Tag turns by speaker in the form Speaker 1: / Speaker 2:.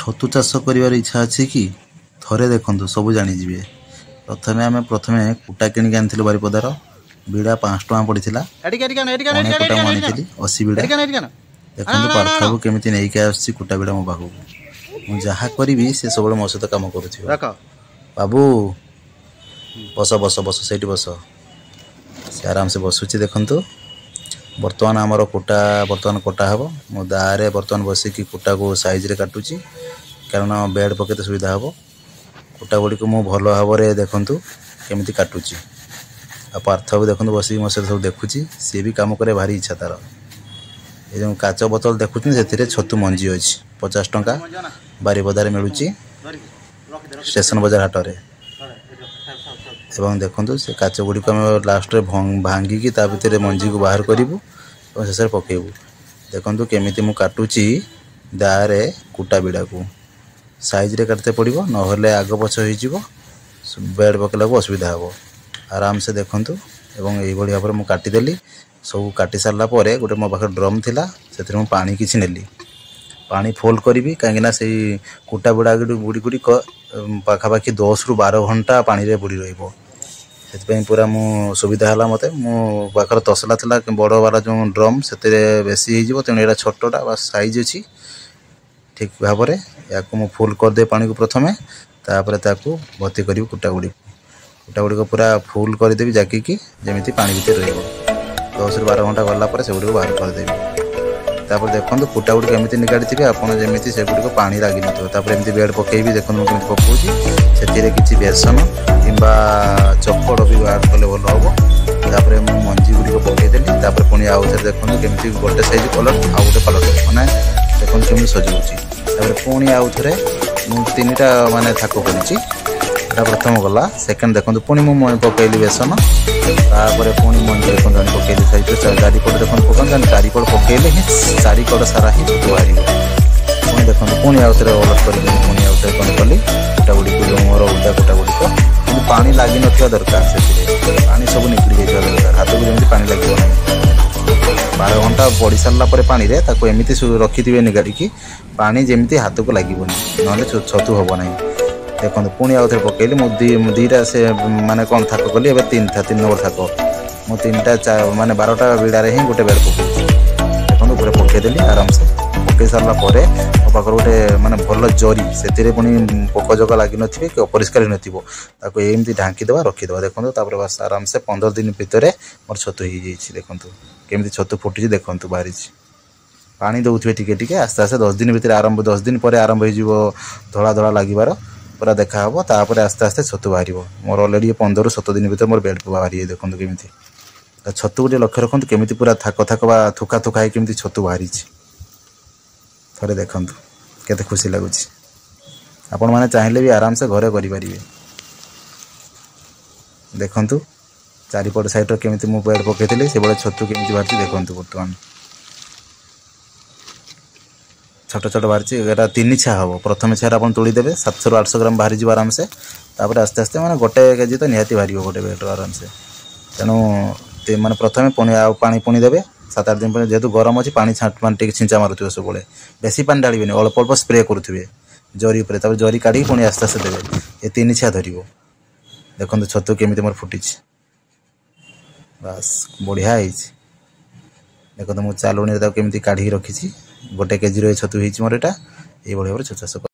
Speaker 1: छतु चाष कर इच्छा अच्छी कि थे देखु सब जानीजे। प्रथमे कुटा किणिक आनी बारिपदार बिड़ा 5 टଙ୍କା पड़ता। कुटा मुझे 80 बिड़ा देखो पार्थबाबू केमी नहीं कुटा बिड़ा मो पाखक मुझा करी से सब मो सहित कम कर। बाबू बस बस बस से बस से आराम से बसुची देखु। बर्तमान आमर कुटा बर्तमान कटा हे मो दारे बर्तमान बसिकी कुटा को साइज रे काटुची कारण बेड पके सुविधा हे। कुटा गुड़ी को भल भाव में देखु केमी काटुची। आ पार्थ भी देखो बस मो सब देखुची सी भी कम करे भारी इच्छा तार। ये जो काच बोतल देखुं से छतु मंजी अच्छी 50 टଙ୍କା बारिपदार मिलूँ स्टेशन बजार हाट में। एवं देखो से काच गुड़ी को लास्ट भांगिकी भितर मंजी को बाहर करूँ और शेष पकेबू। देखो केमी मु काटुची दारे कुटा बिड़ा को साइज रे काटते पड़ो ना आग पछ हो बेड पकेला को असुविधा हे। आराम से देखु एवं यही भाव में काटिदेली सब काटी सारा गोटे मो पाखे ड्रम थिला से पानी किसी नेली पानी फुल करी कहीं से कुटा बुड़ा गुड़ी गुड़िक पाखापाखि 10 ରୁ 12 घंटा पानी रे बुड़ी रही से पूरा मु सुविधा है। मत मो पाखर तसला था बड़ वाला जो ड्रम से बेसी हो तेणु यहाँ छोटा बा साइज अच्छी ठीक भाव में या फुल करदे पानी को प्रथमे तापर ताकू भर्ती कर कुटा गुड़ी को पूरा फुल करदेवी जाकिकी जमी पानी भर रही 10 ରୁ 12 घंटा गला से गुड़ी को बाहर करदेवी। तापर देखो कुटा गुड़ी केमी निकाली थे आपड़ जमी से गुड़ी को पानी लगी नमती बेड पकेबी देखो कमी पकाऊँगी से किसी बेसन किंबा चपड़ भी बाहर कले भल हम। मंजी गुड़ी पकईदेली पुणी आउ थे देखो केमी गोटे साइज कलर आउ गोटे कलर मैंने देखो केमी सजाऊँगी पुणी आउ थे 3टा माने थाक कर प्रथम गला सेकेंड देखो पुणी मुझे पकईली बेसन तापर पुणी मंजी देखो पकईली सहित चारिपट देखो पकान चारिपट पकईले ही चारिकड़ सारा ही छतु बाहर पुणी देखो पुणी आउ थे अलग कर पुणी आउ थे कौन कली कुटा गुड़ी को मोर उल्टा कुटा गुड़ी को पानी लगी ना दरकार से पानी सब निकली जाइए दरकार हाथ को जमी पानी लगे ना 12 घंटा बढ़ी सारा पानी एमती रखी निगाड़ी पानी जमी हाथ को लगे ना छतु हम ना। देखो पुणी आउ थे पकईली मुझे 2टा से माने कौन थाक कली 3 नंबर थाक मु 3टा माने 12टा बिड़ारे ही गोटे बेड पकड़ी देखो पूरा पकईदेली आराम से पकई सारा मो पाखर गोटे माने भल जरी से पुणी पोक जग लगी नी कि अपरिष्कार नमती एमती ढांकीदेवा रखीदे देखो तापर बस आराम से 15 दिन भितर मोर छतु हो जाइए। देखो केमी छतु फुटी देखो बाहरी पानी दौथे टिके आस्ते आस्ते 10 दिन भितर आरंभ 10 दिन पर आरंभ हो धड़ा धड़ा लगे पूरा देखा हे तापर आस्ते आस्ते छतु बाहर मोर अलरेडी 15 ରୁ 17 दिन भितर मोर बेड बाहरी देखो केमी छतु गोटे लक्ष्य रखु केमी पूरा थाक थाक बा थुका थुका केमी छतु बाहरी थे देखु केते खुशी लगुच। आपण मैंने चाहिए भी आराम से घरे करें देखु चारिपट साइड केमी मु बेड पकई से बड़े छतु केमी बाहर देखु बर्तमान छोट छोट बाहर 3 छा हम प्रथम छार आप तोड़देवे 700 ରୁ 800 ग्राम बाहरी आराम से तापर आस्ते आस्ते मैंने गोटे केजी तो निहाती बाहर गोटे बेड आराम से तेणु मैंने प्रथम पुणी पानी पुणी देवे 7-8 दिन पर जेहेतु गरम अच्छी पानी टे छिंचा मारुवे सब बेसी पानी ढाड़े अल्प अल्प स्प्रे करुवे जरी उपर जरी काढ़ी पुणी आस्ते आस्ते देवे ये 3 छा धर देखो छतु केमी मोर फुटी बास बढ़िया देखो मुझे चालुणी केमी काढ़ी रखी गोटे केजी छतु हो मोर यहाँ ये भाव छतु चाष।